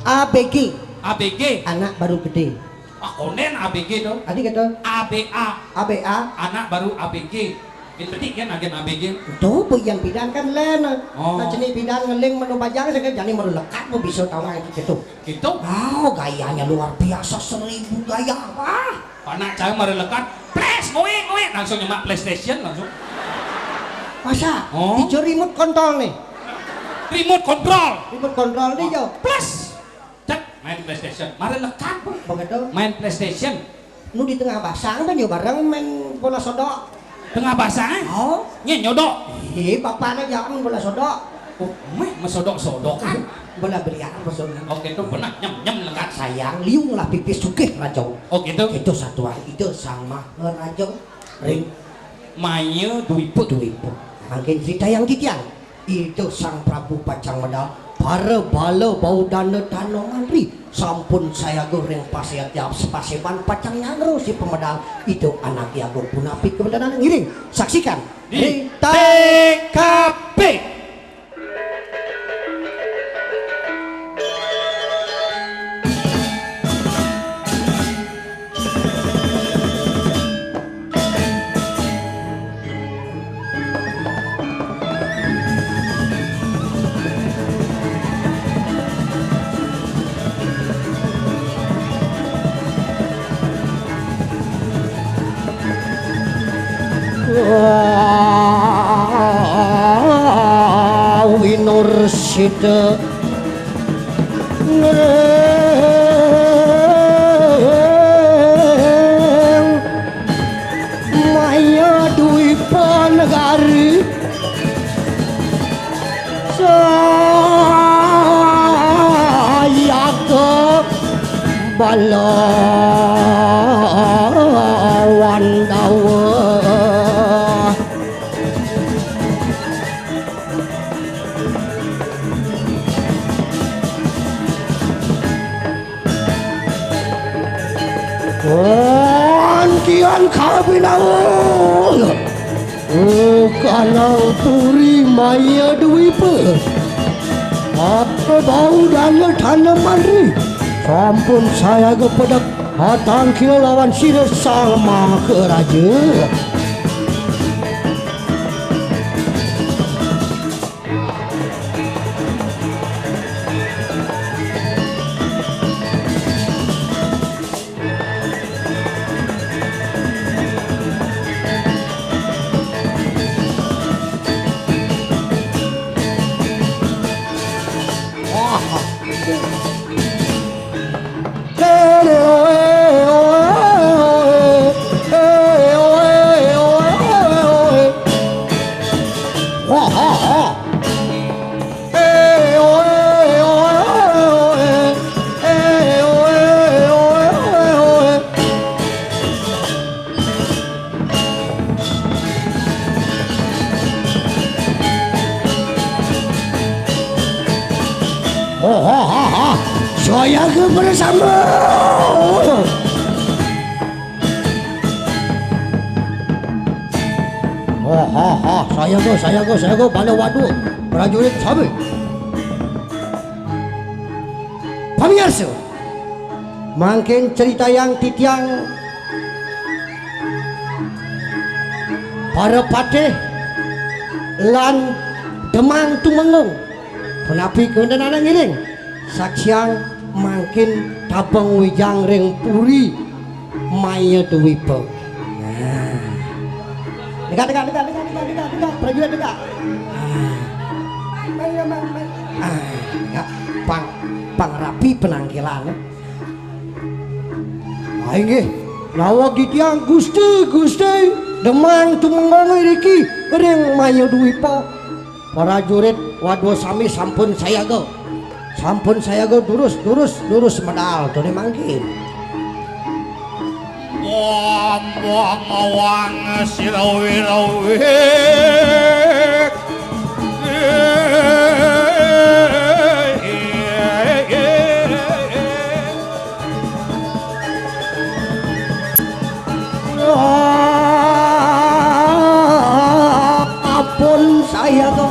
ABG. ABG. Anak baru gede. Konen ABG dong. Tadi kata ABA. ABA. Anak baru ABG. Itu kan agen ABG. Itu yang bidang kan len. Oh. Nah jenis bidang ngeling menu bajang saya jadi mau lekat mau bisa tahu itu gitu. Gitu. Oh gayanya luar biasa 1000 gaya. Wah. Anak saya mau lekat. Flash, ngoe langsung nyemak PlayStation langsung. Masa? Oh. Di remote control nih. Remote control. Remote control nih jo. Plus. Cek main PlayStation. Mari lekat. Begitu. Main PlayStation. Nu di tengah basang kan yo bareng main bola sodok. Tengah basah? Oh. Nye nyodok. Bapaknya jangan bola sodok. Oh, mesodok-sodokan. Bola belian maksudnya. Oke itu benar nyem lekat. Sayang liung lah pipis sugih rajong. Oh gitu. Itu satuan itu sama rajong. Ring Maya Duipu. Mungkin cerita yang titian. Itu sang Prabu Pacang Medal para bala bau dana mantri sampun saya goreng pasiat tiap sepaseban Pacang Nyagro si pemedal itu anak Yago Punapi kebenaran ngiring saksikan di TKP. Winursida Maya Dwipa Negari saya ke balawan dawa Kian kabinawul kanang puri Maya Dwipa apa bau dana tanaman ri sampun saya kepedak hatang kilo lawan sirah sama ke raja saya ke bersama saya go bala waduh prajurit sabi pamirsa mungkin cerita yang titiang para patih lan demang tumengung penapi kewendanan ngiring saksiang makin tabang wijang ring puri Maya Dwipa. Nah, dekat prajurit dekat. Pang rapi penangkilan. Inggih lawak ditiang Gusti demang tumengong riki ring mayu duwi po para jurit waduh sami sampun saya go durus medal tuh manggil buang awang sirawi apun saya go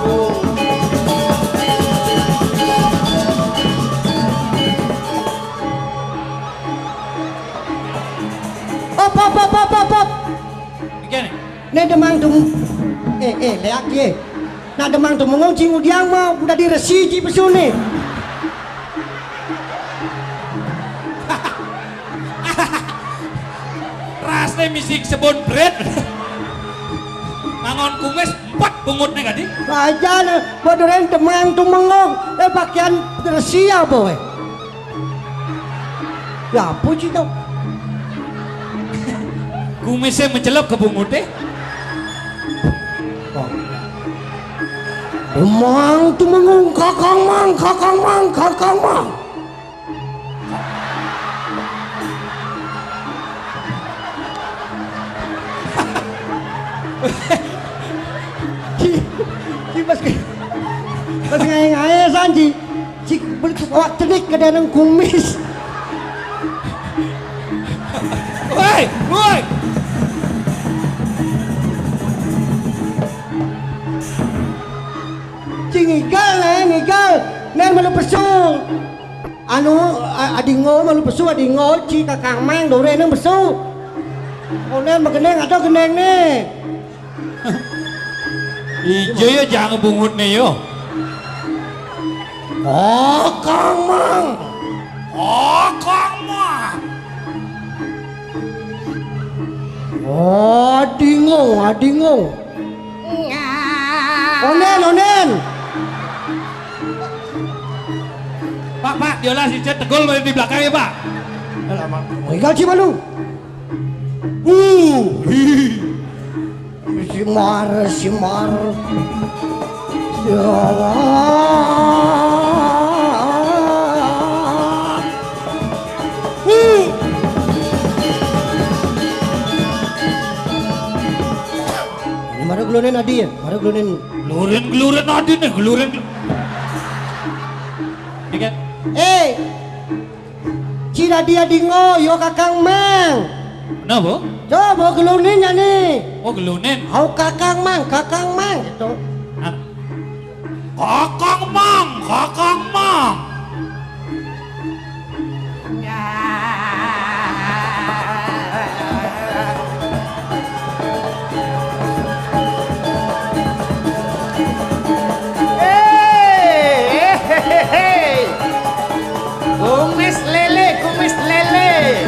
Op. Begini. Nih demang tum leak ye. Nah demang tumungong cingu diang mah udah diresi ci pesune. Rasnya misik sebon bread. Mangon kumis 4 bungutnya gadi. Aja nih bodoren demang tumungong pakaian resi ya boy. Ya apa sih tau? Kumisnya mencelup ke bungutnya. Demang tumungong kakang mang. Pas ngai sanji cik berkuat tenik ke dalam kumis. Woi. Cing igal neng malu pesu adingo malu pesu adingo ci kakang mang dore neng pesu neng mageneng atau geneng nih Ijo ya jangan bungut nih yo. kakang mang adingo onen Pak, diolah si Cet tegol di belakang ya Pak. igal ci malu simar Mara gelurin adi ya, Gelurin adi nih, gelurin. Dikit. Cina dia dingo, yo kakang mang. Kenapa? Coba gelurinnya nih. Oh gelunin. Au kakang mang gitu. Kakang mang. Kumis lele.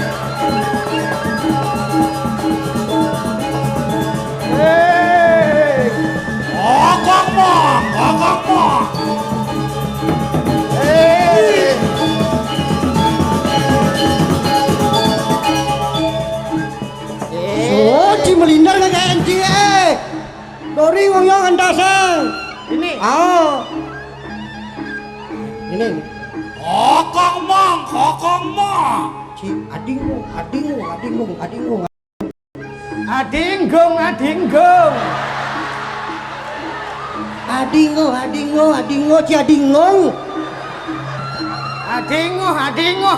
Kakang mang. Oh, ci melindar kagak enti Dori wong yo andasang. Ini. Ini. Kakang mang. Ci adingo. Adinggong. Adingo ci adingong. Adingo.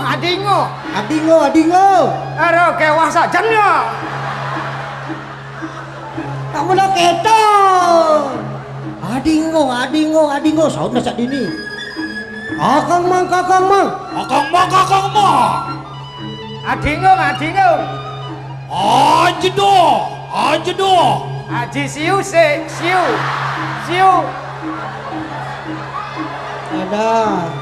Aro kewah sajen yo. Kamu nak keto. Adingo. Saud nasak dini. Kakang mang. Adinggong. Ajedo. Aji siu. Ada.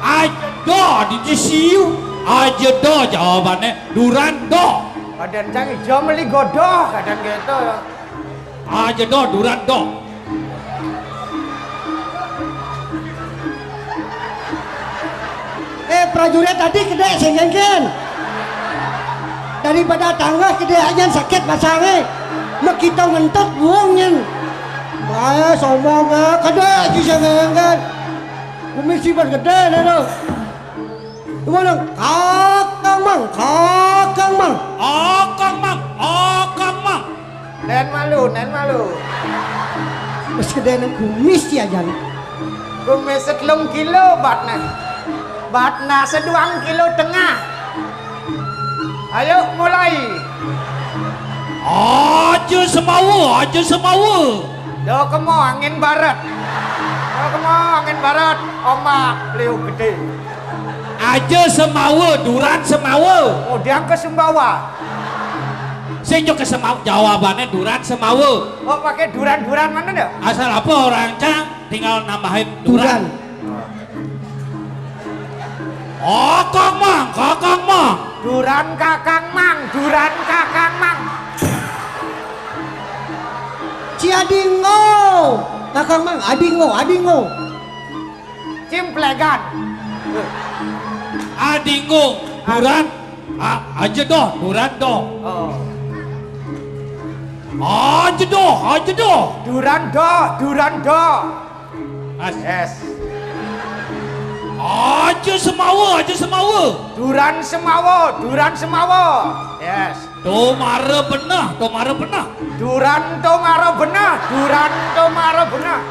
Ajedo di siu. Ajedo jawabannya. Durando. Badan cang ijo meli godoh kadang gitu ya. Ajedo Durando. Prajurit tadi gede sengengken. daripada tangga kedeangan sakit pasangnya mak kita ngentot buangin ayo sombong kede aja sangat komisi bergede itu gimana kakang mang Kang Mang. Nen malu. mas gede nang kumis ya jan Kumis 3 kilo batna 2 kilo tengah. Ayo mulai. Aja semawa. Do kemo angin barat. Ombak beliau gede. Aja semawa, duran semawa. Oh dia ke Sumbawa. Saya juga semawa. Jawabannya duran semawa. Oh pakai duran mana dah? Asal apa orang Cang tinggal nambahin duran duran. Oh, Kakang Mang. Duran Kakang Mang. si adingo kakang mang adingo Cimplegan. Adingo, duran. Aja doh, duran doh. Oh. Aja doh. Duran do. As. Yes. Aja semawa. Duran semawo. Yes. Tomara benah. Duran tomaro benah.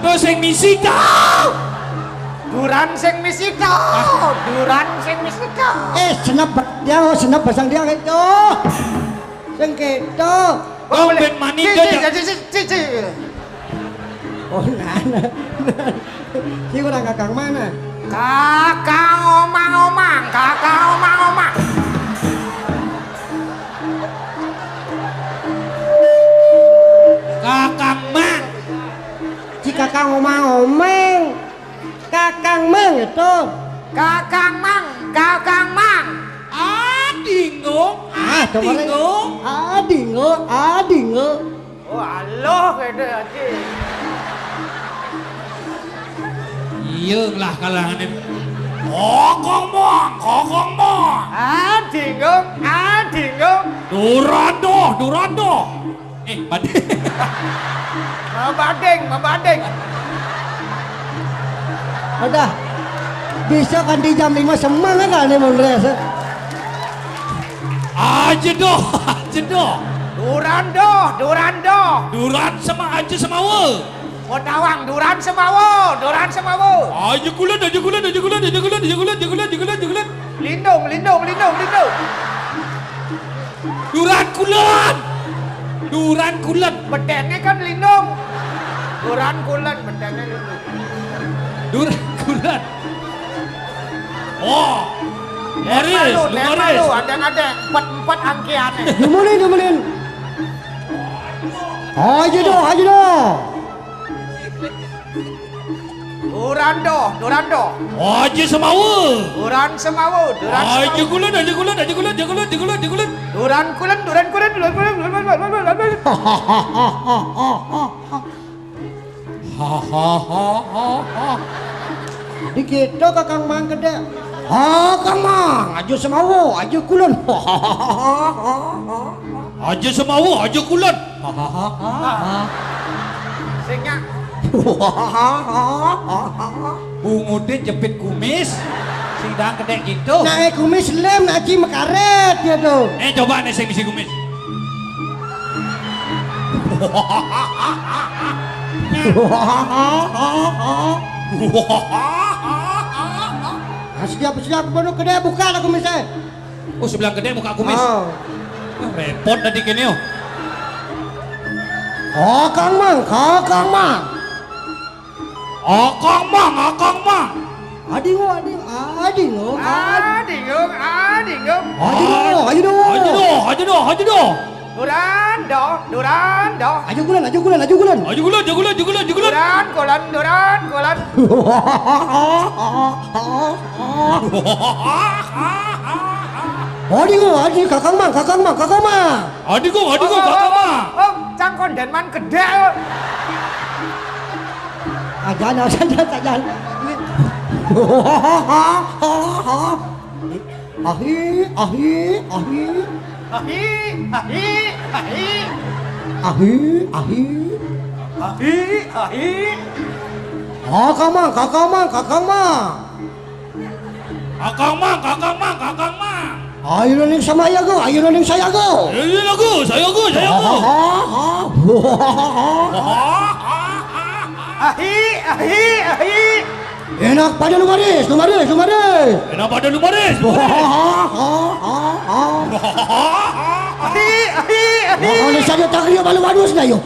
Terus yang misi kau. Duran sing misito. senap pasang dia gitu sing gitu Kau ben mani aja. Cici. oh nana si orang kakang mana Kakang omang-omang. Kakang Mang. si kakang omang-omeng kakang mang itu Kakang Mang. adingo Oh, aloh kede aja. Iya lah kalangan ini. Kakang Mang. Adingo. Durando. Membading. udah bisa kan di jam 5 semangat kan nih Mondres Aja doh. Durando. Duran sama aja semawa. Potawang duran semawo. Aja kulan. Lindung. Duran kulan. Bedengnya kan lindung. Duran kulan bedengnya lindung. Duran kulan. Oh. Ngaris. Ada 4 angkiannya. Dumelin aja doh Durando. Aja semawa. Duran semawo. Aja kulan. Duran kulan. dikit kakang mang gede kakang mang aja semawo aja kulon Aja semawa, aja kulan. Singnya. Bungudin jepit kumis. Sidang gede gitu. naik kumis lem aci mekaret ya tuh Coba nih saya misi kumis. siap penuh gede buka lah kumisnya Oh sebelah gede muka kumis. oh. Repot tadi gini oh. kakang mang adingo Aja doh. Durando. aja kulan Duran kulan. Adingo kakang mang Adiko kakak mah. Oh, cang kondenman gede. jangan Ahi, ahi, ahi, Ahi, ahi, ahi, ahi, ahi. ahi, ahi. Kakang mang, kakang mang, kakang mang. Kakang mang, kakang mang, kakang mang. Ayo ning sama ya go, ayo ning saya go. Ini lagu, saya go, saya go. Ahi, ahi, ahi. Enak pada lu manis, lu manis, lu manis. Kenapa ada lumaris? Ahi, ahi, ahi. Makanya saya tak kira malu manis dah yo.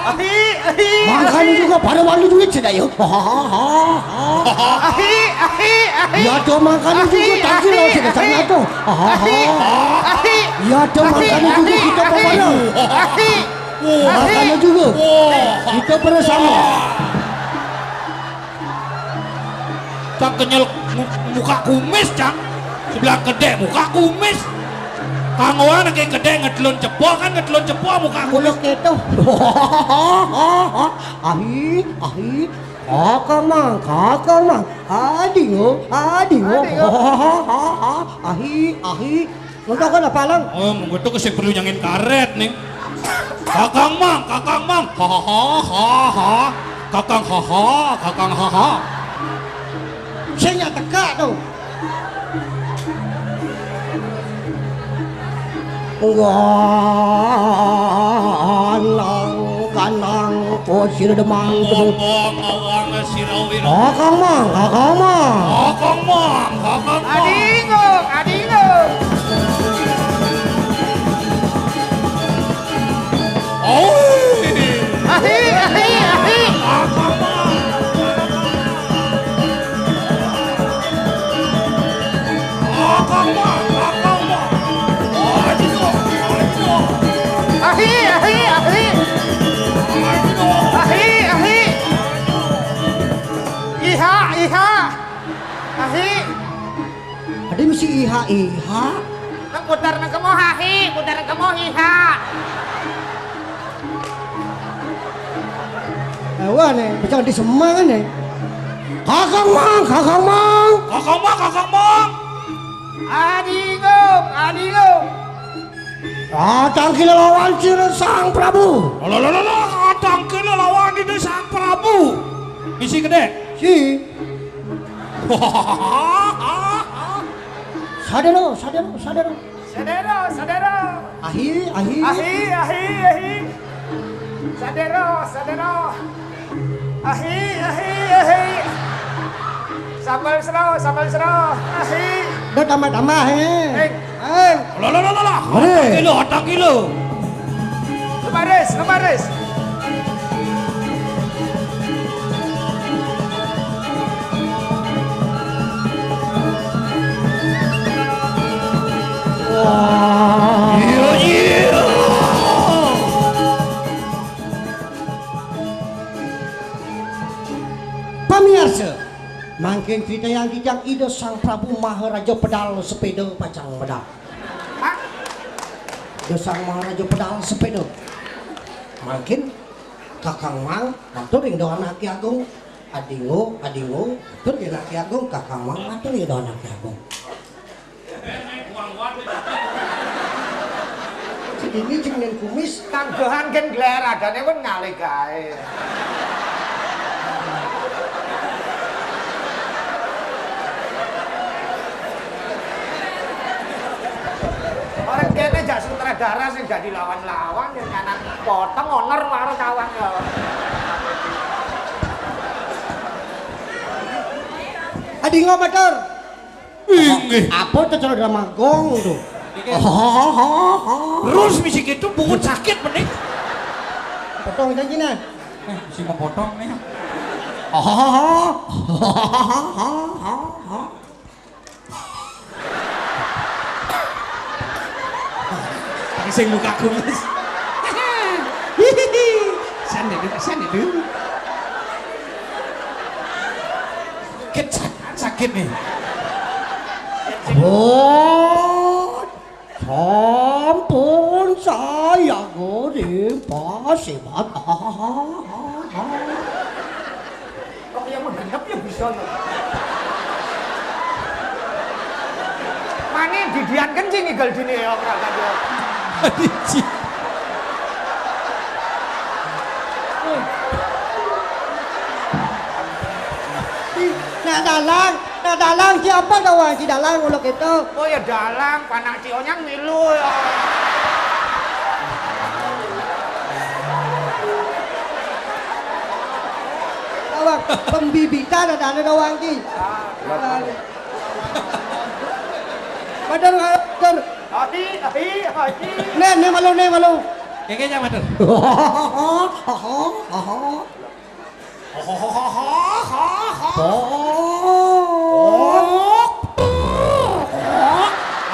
Ahi, ahi. Makanya juga pada malu duit sudah yo. Ahi, ahi, ahi. Ya tuh makanya juga tak kira sudah sana tuh. Ahi, ahi. Ya tuh makanya juga kita pemenang. Ahi. Makanya juga kita bersama. Cang kenyal muka kumis, Cang. Sebelah gede muka kumis. Kang Wan kayak gede ngedelon cepol kan ngedelon cepol muka kumis. Kuluk itu. Ahi, ahi. Kakang mang. Adingo. Ahi, ahi. Untuk kan apa lang? Oh, gue tuh kesini perlu nyangin karet nih. Kakang mang. Kakang haha. Saya nyak teka tuh. Ganang posir demang tuh. Awang sirawir. Kakang mang. Kakang mang. Adingo. Oh. Ahi, ahi, ahi. Ahi, ahi, ahi. Ahi, ahi. Iha, iha. Ahi. Ada misi iha. Nang putar nang kemo ahi, putar nang kemo iha. Wah nih, macam di semang nih. Kakang mang. Kakang mang. Adingo. Datang kita lawan Sang Prabu. Loh, tangkil lawan di Sang Prabu. Misi gede. Si. Sadero. Sadero. Ahi. Ahi. Sadero. Ahi. Sambal sero. Ahi. Dah tambah he. Loh, tangkil. Lumaris. Wah. Iya. Pemirsa, mangkin cerita yang kijang ide Sang Prabu Maharaja Pedal sepeda pacang medal. Ide Sang Maharaja Pedal sepeda. Mangkin Kakang Mang matur ing doa Ki Agung. Adingo, matur ing Ki Agung. Kakang Mang matur ing doa Ki Agung. Ini jeneng kumis Tanggohan gen gleradane pun ngalih gae. Orang kene jak sutradara sing gak dilawan-lawan ya nyanan potong honor karo tawang ya. Adingo matur. Inggih. Apa tuh cara drama gong tuh? Terus misi gitu bungut sakit mending. Potong janji nah. Misi mau potong nih. Sing muka kumis. Sana dulu. Sakit nih. Oh, sampun saya goreng pasibat. Kok yang menggenep ya bisa ya. mani didian kencing igel dini ya berangkat ya. Nah dalang siapa kawan si dalang ulok itu? Oh ya dalang, panak cionyang milu ya. Kawan pembibitan ada kawan ki. Madar. Hati. Nih malu. Kayaknya Mater.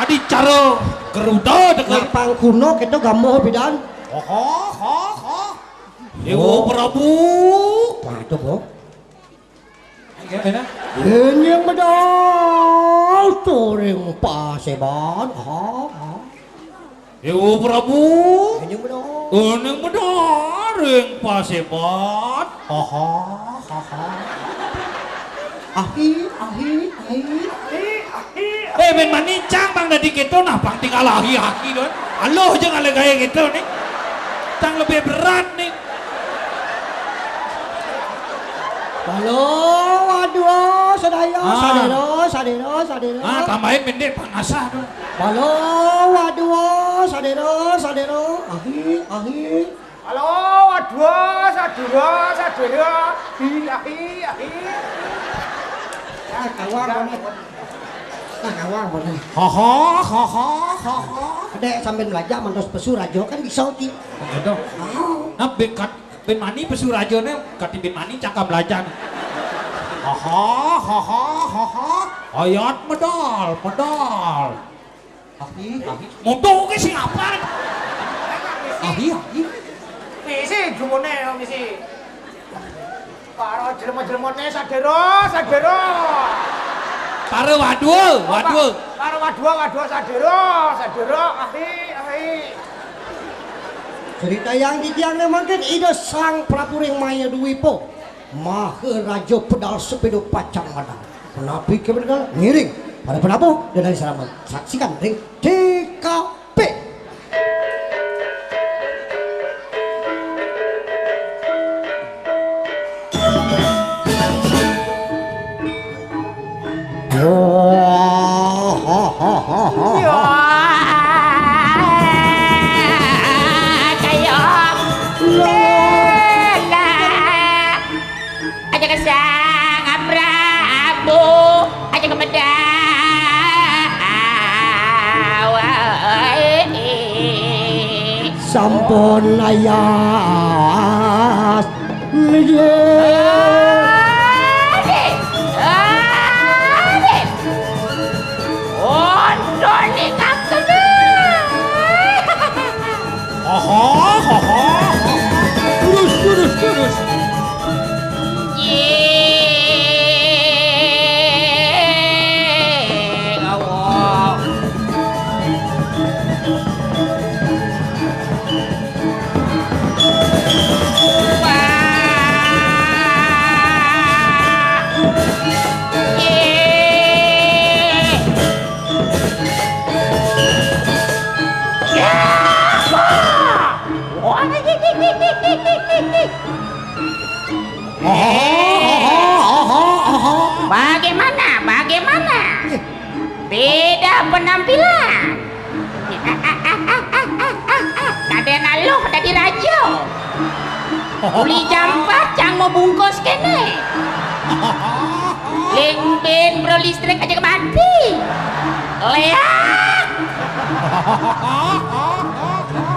Adi cara geruda dekat Lapang kuno kita gamoh bidan. Dewa Prabu. Wah itu bro. Gimana? Ini medal touring paseban. Dewa Prabu. Ini medal. Uneng medaring pasebat. Ahi. Ben manicang bang dadi gitu nah bang tinggal ahi haki don. Aloh jangan lagi kayak gitu nih. Tang lebih berat nih. Halo, waduh, sadero. Ah tambahin pendek pangasah don. Halo, waduh, sadero. Ahi. Halo, waduh, sadura. Ahi. Kawang mana? Adek sambil belajar mantos pesu rajo kan bisa ti. Gitu. Nah ben mani pesu rajone kati ben mani cakap belajar. Ayat medal. Ahi. Mondo ke siapa? Ahi. Misi jumone ya misi. Karo jelema-jelemone sadero. Para waduh. Karo waduh sadero. Ahi. Cerita yang ditiang makin ide sang Prabu Ring Maya Dwipo Maha Raja Pedal Sepedo Pacang Madang. Penapi kebenaran ngiring pada penabuh dan dari sana saksikan ring TKP. Sampun ayas Terus. Bagaimana? Beda penampilan. Kadena lu dari raja. Uli jampat cang mau bungkus kene. Lengben bro listrik aja mati. Leak.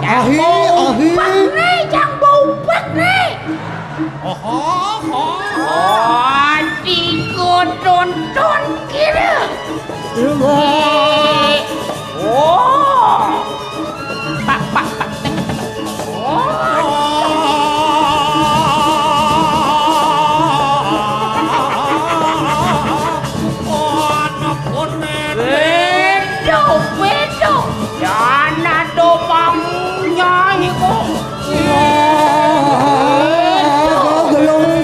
Ahi. Jang bau bak nih. Adiko tonton kira. Pak. Bedo. Jangan do pamunya iko. Gelung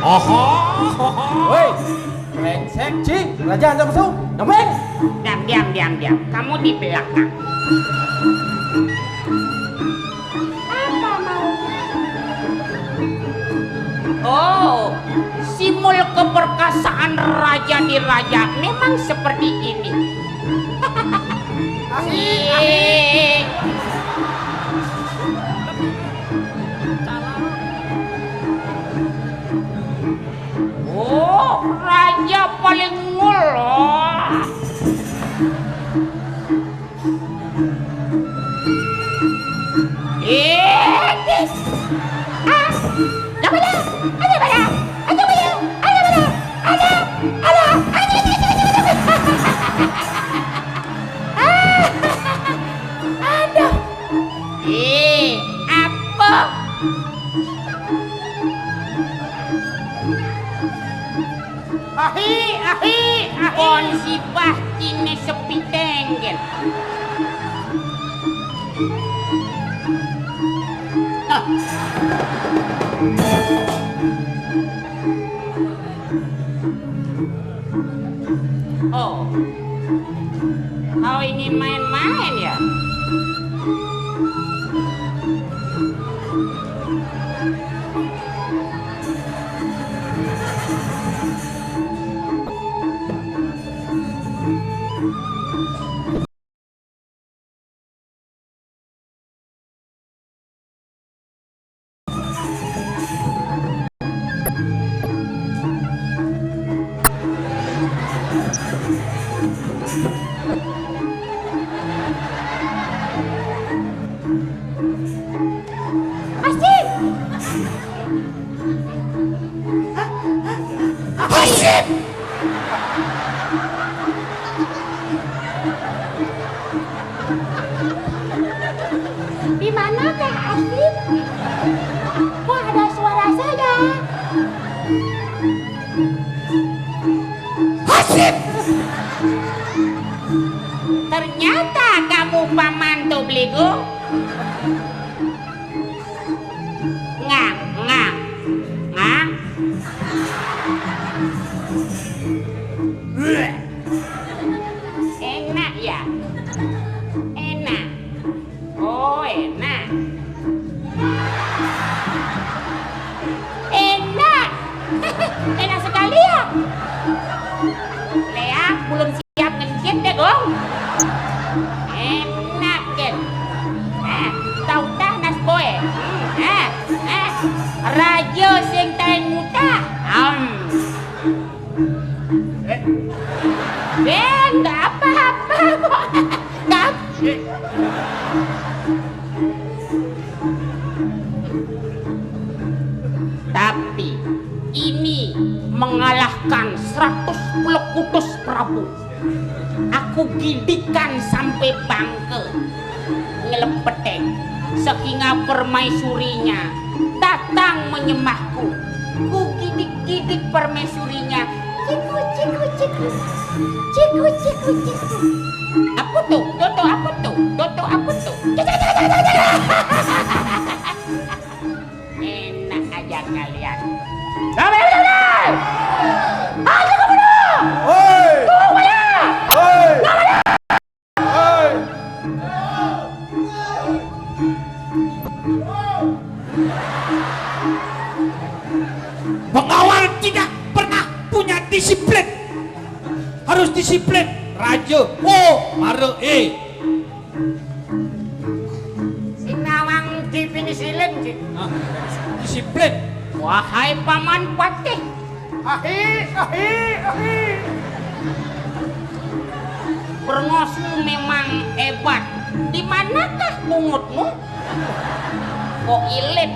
Oho. Woi, brengsek cing, raja anda masuk. Ngapain? Diam. Kamu di belakang. Apa mau? Oh, simul keperkasaan raja di raja memang seperti ini. Cie. Oh, raja paling ngulon. Apa? Ahi. On si Bahtine sepi tenggen. Oh, kau ingin main-main ya? Asik! Di manakah Asif? Kok ada suara saya? Asif! Ternyata kamu pamantu beliku. Ngak. Enak ya? Enak. Oh, enak. Enak. Enak sekali ya. Lea belum siap ngecit deh, Gong. Enak kan? Tahu dah nas boy. Raja sing taen muda. Enggak apa-apa kok. Tapi ini mengalahkan 100 Kutus Prabu. Aku gidikan sampai bangke ngelepeteng sehingga permaisurinya datang menyembahku. Ku gidik permaisurinya. Ciku. Apa tuh? Toto apa tuh? Enak aja kalian. Ayo kamu! Woi! Tunggu ya! Woi! Pengawal tidak pernah punya disiplin. Harus disiplin. Raja. Oh, mare Sinawang dipinisilin, Cik. disiplin. Wahai paman patih, Ahi. brengosmu memang hebat. Di manakah mungutmu? Kok ilit?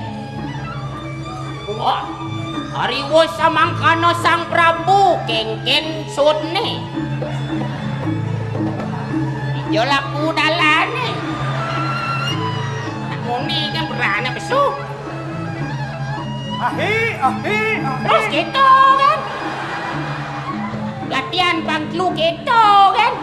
Wah, hariwo samangkana sang Prabu kengken sudne. Jolaku dalane. Muni kan berana besu. Ahi. Terus gitu kan? Latihan bangklu gitu kan?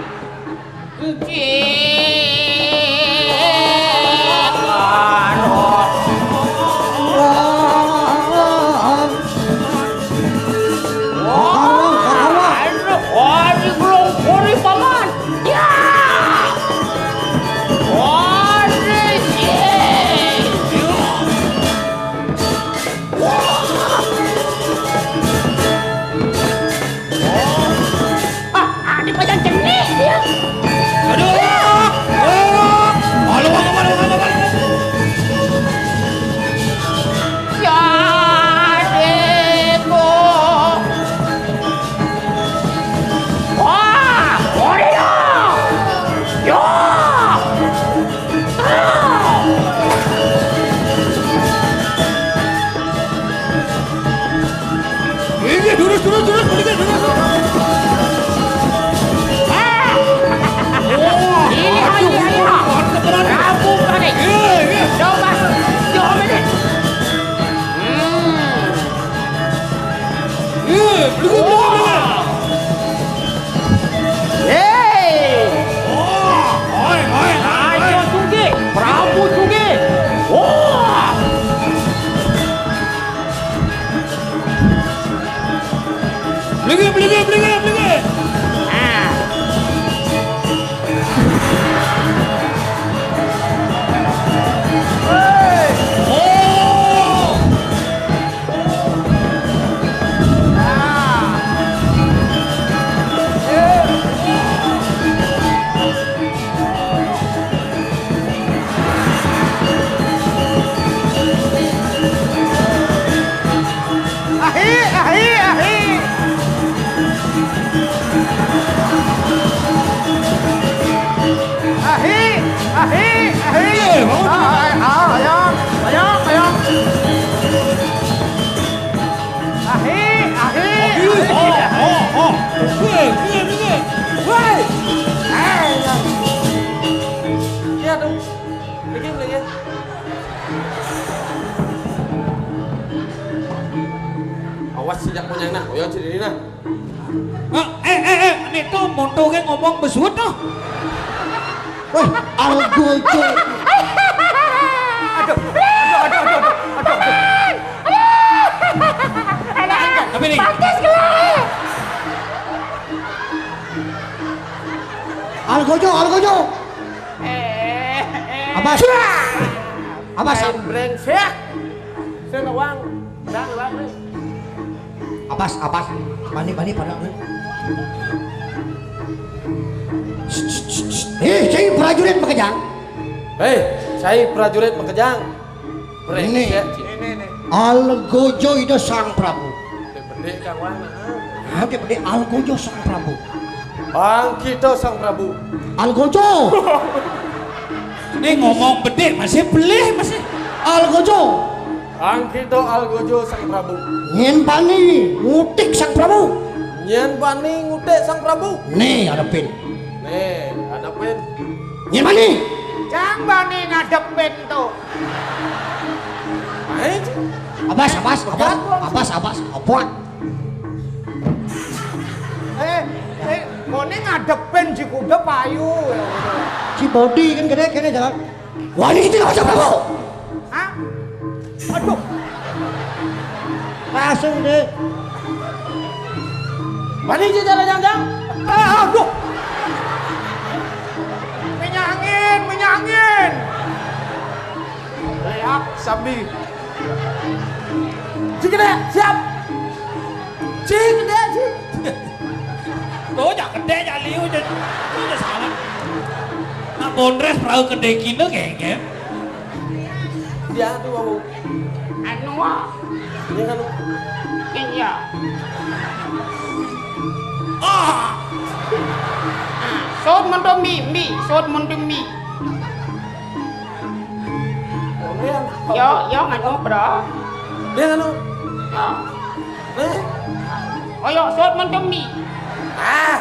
Blige. Ah. Oh. Ahi, ahi, ahi. Ahi, ahi, ahi. Eh, bangun. Ayam, ayam, ayam. Ahi, ahi. Blige. Woi. Iya dong. Bikin lagi. Awas sejak punya nak, yo sini nah. Ini tuh montoge ngomong besut noh. Weh, algojo. Aduh, aduh. Tapi nih, Algojo. Abas. Abas. Main brengsek. Saya ngawang. Dah ngawang nih. Abas. Bani pada. Saya prajurit Makejang. Hei, saya prajurit Makejang. Ini. Brengsek. Ini. Algojo itu sang Prabu. Gede Kang Wang. Gede Algojo sang Prabu. Bang kita sang Prabu. Algojo. ini ngomong bede masih belih masih. Algojo. Bang kita Algojo sang Prabu. Nyen bani ngutik sang Prabu. Nyen bani ngutik sang Prabu. Nih hadapin. Nih, hadapin. Nyen bani. Jangan bani ngadepin tuh. Ayo. Abas. Apa? Kone ngadepin si kuda payu. Si body kan gede kene jalan. Wah ini tidak macam Prabu. Hah? Aduh. Langsung deh. Bani jalan jang. Aduh. Menyangin. Leak sambi. Cik gede, siap. Cik gede, cik. Tuh jangan gede jangan liu jangan. Itu udah salah. Nah bondres perahu gede gini kayaknya. Dia tuh kamu. Anu, Ini kan. iya. Sốt mendo mie. Yo nganu bro. Dia kan. Yo. Nih. Oh yo sốt mendo mie.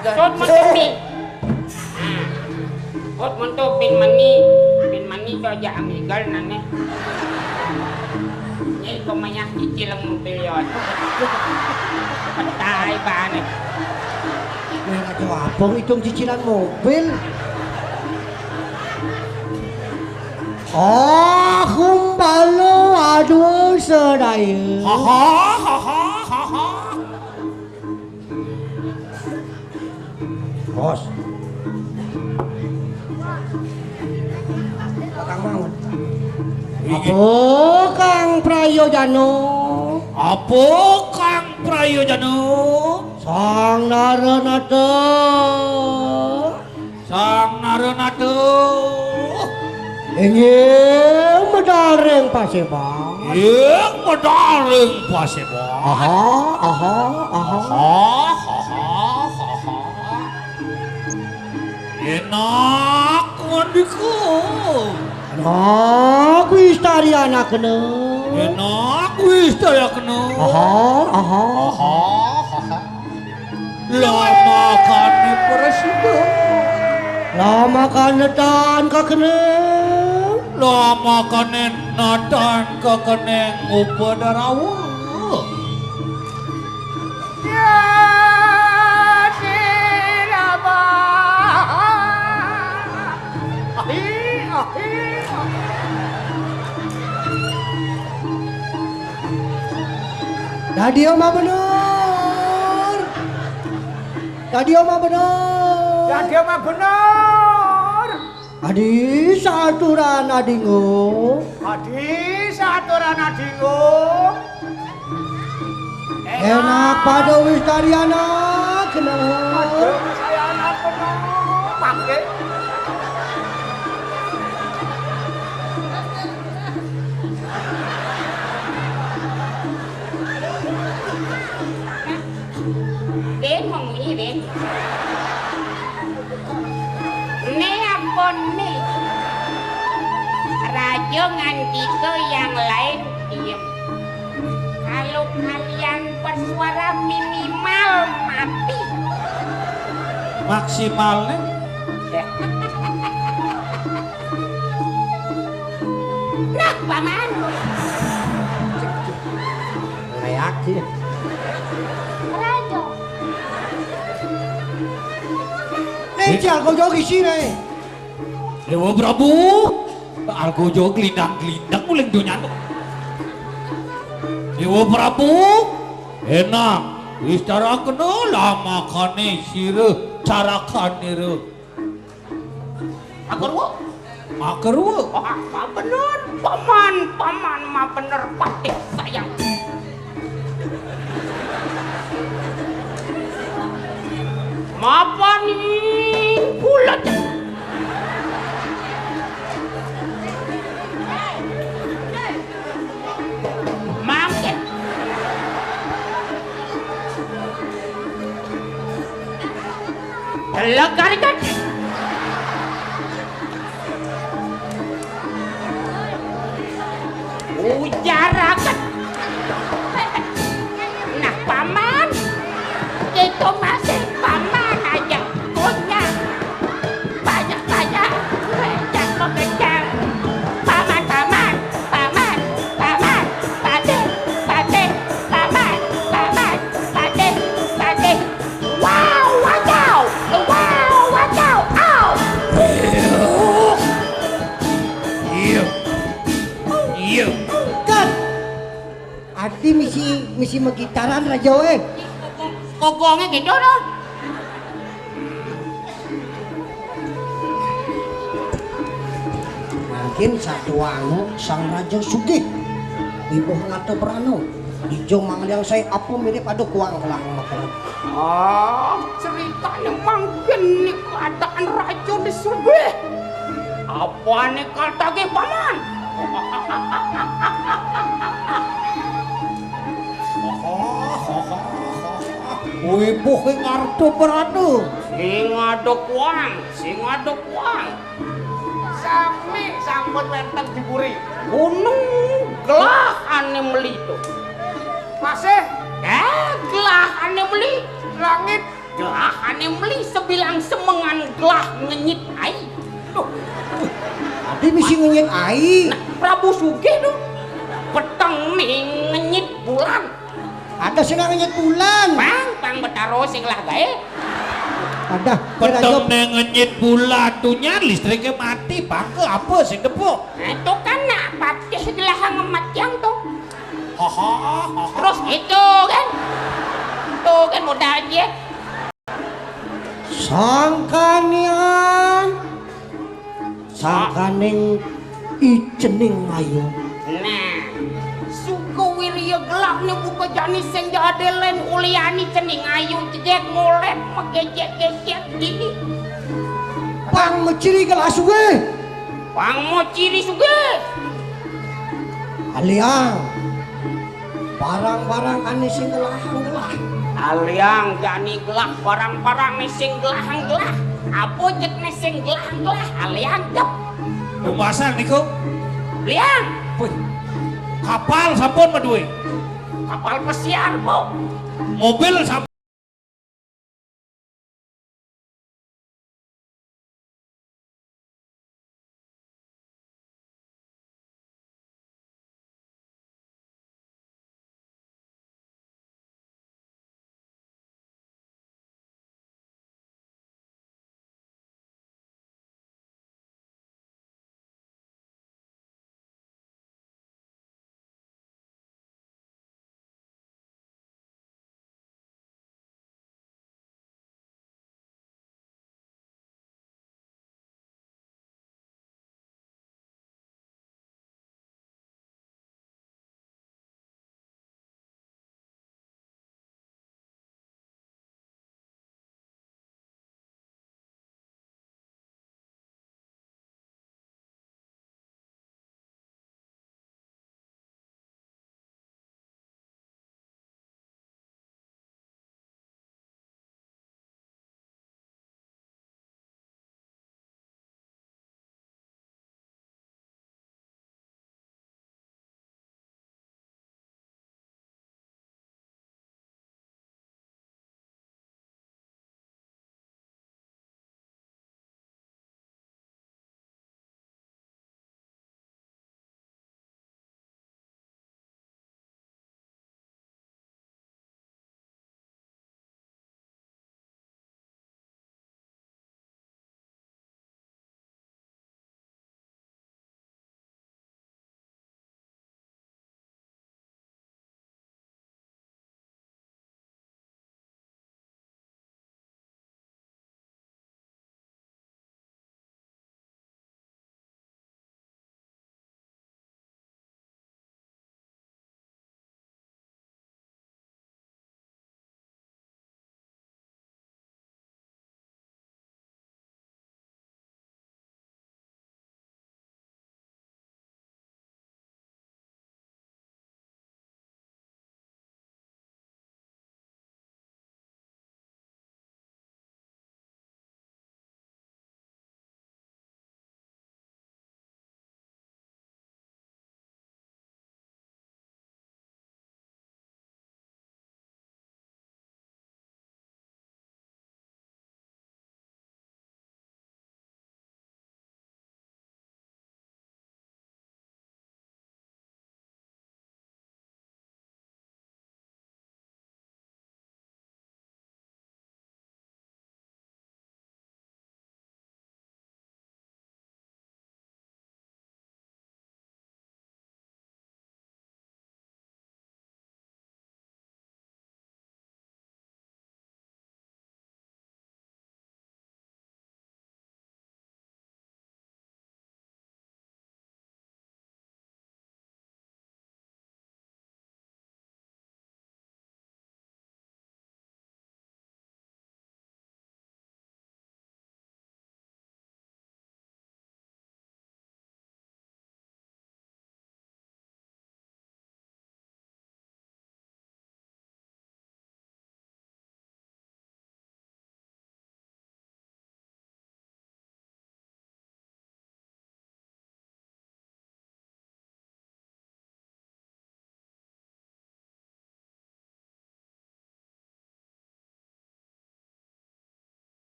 Jangan. Sốt mendo mie. Sốt mendo bin mani cho dạng igal nane. Ini kau banyak cicil mobil yo. Patay ba nih? Abang hitung cicilan mobil. Oh, kumbalo aduh sedaya. Bos. Kang Mangun. Apa Kang Prayojano? Apa Kang Prayojano? Sang Naranata. Ingin medaring Pasebang. Yang medaring Pasebang. Aha. Enak mandiku. Enak wis tari anak kena. Enak wis daya kena. Aha. Lama kan presiden. Lama kan netan ka kena. Lama kan natan ke keneng upadarawa. Ya siraba. Ahi. Dah dia mah bener. Tadi omah bener. Jadi mah bener. Adi saturan adingo. Adi saturan adingo. Enak pada wis kari anak kena. Aduh, saya anak bener. Pakai. Ben ngomong ini Ben. Nih ampun nih. Rajo nganti ke yang lain diem. Kalau kalian bersuara minimal mati. Maksimalnya Nah, paman. Layak sih. Rajo. Nih kau jogi sini. Dewa Prabu Algojo gelindang-gelindang mulai dunia tuh. Dewa Prabu enak wis cara kena lama kane sire cara kanire Makerwo Ma bener, paman mah bener patih sayang. Mapa nih bulat. Mangke. Telagarikan. Ujarakan. Nah, paman, itu masih paman aja punya banyak rencang mengejar. Paman, paman, paman, paman, pade, pade, paman, paman, pade, pade. Wow, wadaw, wow, wadaw, au. iya Kan. Adi misi magitaran rajo Kokongnya gitu dong. Mungkin satu anu sang raja sugih. Ibu ngato berano. Ijo mangliang saya apa mirip ada kuang belang makan. Ceritanya mungkin nih keadaan raja di Sugih. Apa nih kata ke paman? Ibu ngato berano. Sing ada kuang. Sami sambut wenteng diburi. Gunung gelah ane meli itu. Masih Gelah ane meli. langit. Gelah ane meli sebilang semengan gelah ngenyit ai. Tuh, Adi misi ngenyek ai. nah Prabu Sugih tuh peteng nih ngenyit bulan. Ada senang ngenyek bulan. Pang betaro sing lah gae. Ada peteng ngenyit bulan tuhnya listriknya mati bangke apa sih depok Itu kan nak patih gelah ngemat yang tuh. hahaha Terus itu kan. Tuh kan mudah aja. Sangkaning icening ayu. Nah, Sukawirya gelap nih buka jani sing jadelen uliani cening ayu cedek ngolet megecek-gecek gini. Pang menciri kelas gue. Pang mau ciri Sugih. Aliang. Barang-barang ane sing gelah. Aliang jani gelah barang-barang nih sing gelah-gelah. Apa jek nih sing gelah-gelah aliang jep. Pemasan nih kok Liang, kapal sampun madue kapal pesiar po. mobil sampun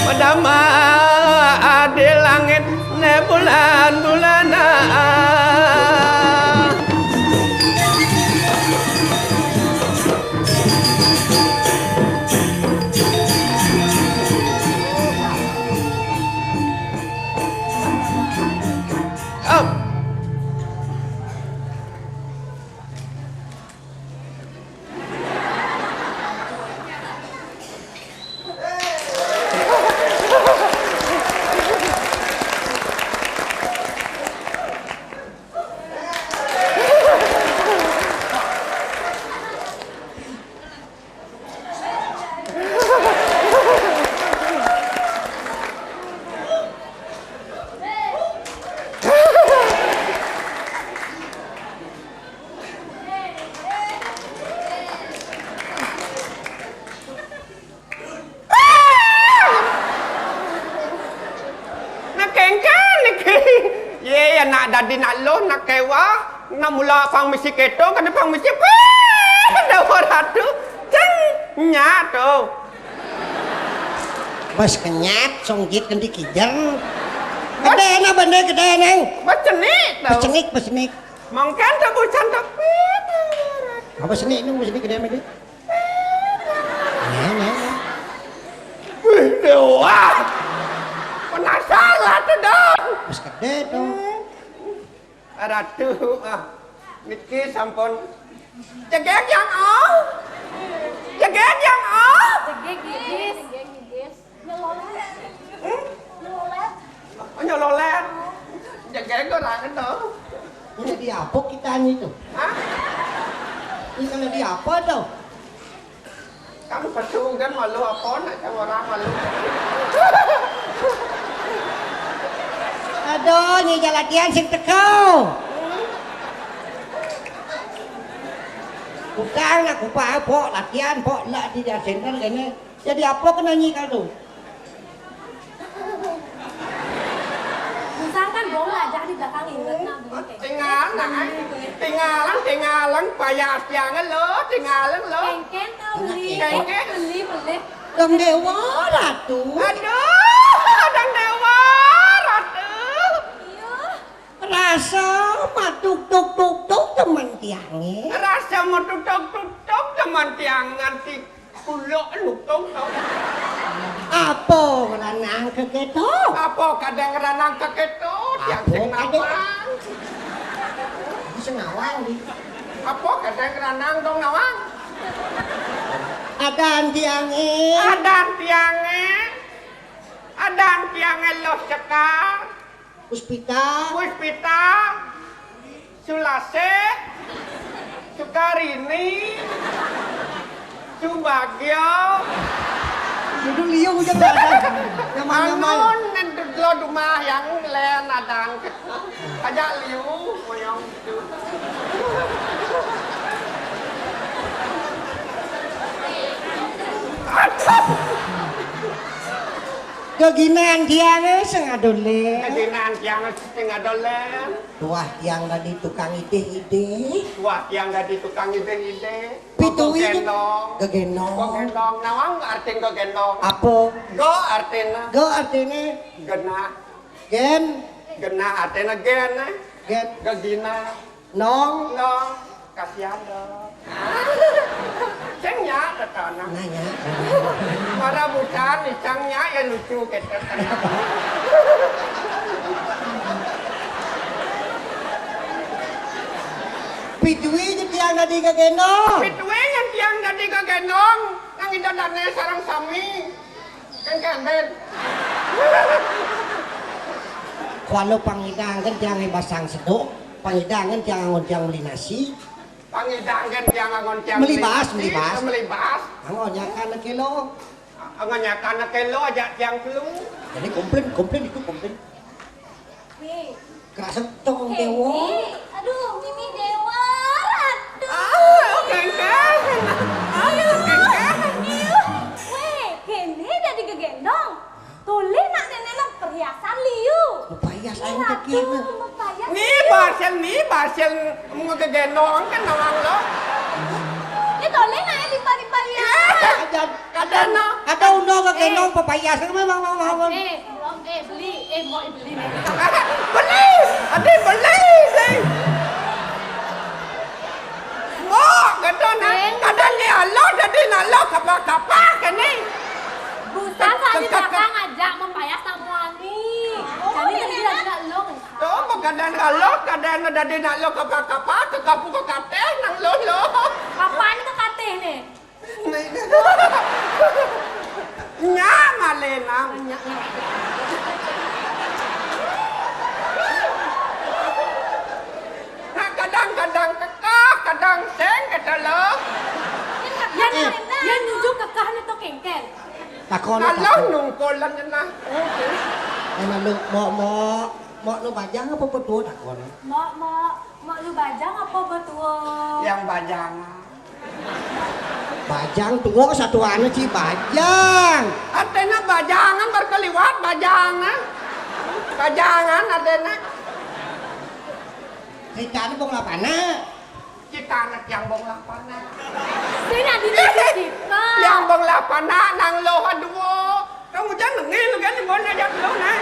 Padama ade langit ne bulan-bulana nak dadi nak lo nak kewa nak mula pang mesti keto kan pang mesti dah waratu ceng nyat tu Mas kenyat songgit kan dikijar gede na benda gede neng bercenik tu bercenik mungkin tu bukan tapi apa seni ini seni gede lagi wih dewa penasaran tu dong mas gede tuh ratu niki sampun jegek yang oh jegek yang oh Gigis. nyololet jegek orang itu ini di apa kita itu hah ini kalau di apa tuh kamu pesu kan malu apa nak sama orang malu aduh ini latihan sing tekau bukan aku pok latihan pok lah di center ini jadi apa kena nyikal tuh Misalkan bola jadi belakang inget tinggalan payah jangan lo tinggalan lo Kengken tau beli dong dewa ratu aduh dang dewa ratu rasa matuk tuk teman tiangnya rasa mau tutuk teman tiang nganti kulok lutung tau apa renang ke keto apa kadang renang ke keto tiang sing nawang bisa ngawang di apa kadang renang dong nawang adan tiangnya adan tiangnya lo sekar Puspita Sulase Sukarini Subagio judul liu juga gak ada nyaman-nyaman Anun lo rumah yang len adan ajak liu moyong itu keginan tiangnya sengadole keginan tiang setengah dolar tuah tiang tadi tukang ide wah tiang gak tukang ide Pitui gendong kegenong nawang artin go gendong apa go artina go artinya gena gen artina gen gen gegina nong kasihan dong cengnya tetana nanya para bukan cengnya ya lucu kita pitui tiang tadi kegenong pitwe yang tiang tadi ke gendong yang itu dana sarang sami kan kanden kalau pangidang kan tiang basang seduk pangidang kan tiang angon tiang beli nasi pangidangan tiang angon tiang melibas angonnya karena kilo angonnya karena kelo aja tiang flu jadi komplain itu komplain kerasa tong dewa Aduh, Mimi Dewa Ratu kengkeng Weh, kene jadi kegendong Tuli nak nenek perhiasan liu upaya saya kekira ni basel mau ke gendong kan nawang lo gendong pepaya sama mau. Beli, mau beli. Beli, adik beli sih. Mau kadang ni Allah jadi Allah kapak kan ni. Bukan tadi belakang ngajak membayar samuani. Jadi tadi tidak lo. Tu kadang Allah kadang jadi nak lo kapak tu kapu ke kateh nang lo. Apaan itu kateh nih? Nyak malenang. Kadang-kadang kekah, kadang seng kata lo. Yang nunjuk kekah itu kengkel. Takon Kalau nungkolan na. Emang lu mau lu bajang apa betul takon? Mau lu bajang apa betul? Yang bajang. Bajang tua satu anak sih bajang. Adena bajangan berkeliwat bajangan. Bajangan adena. Kita ini bong lapana. Kita anak yang bong lapana. Sini di sini. Yang bong lapana nang lo aduh. Kamu jangan ngil kan di mana jak lo na.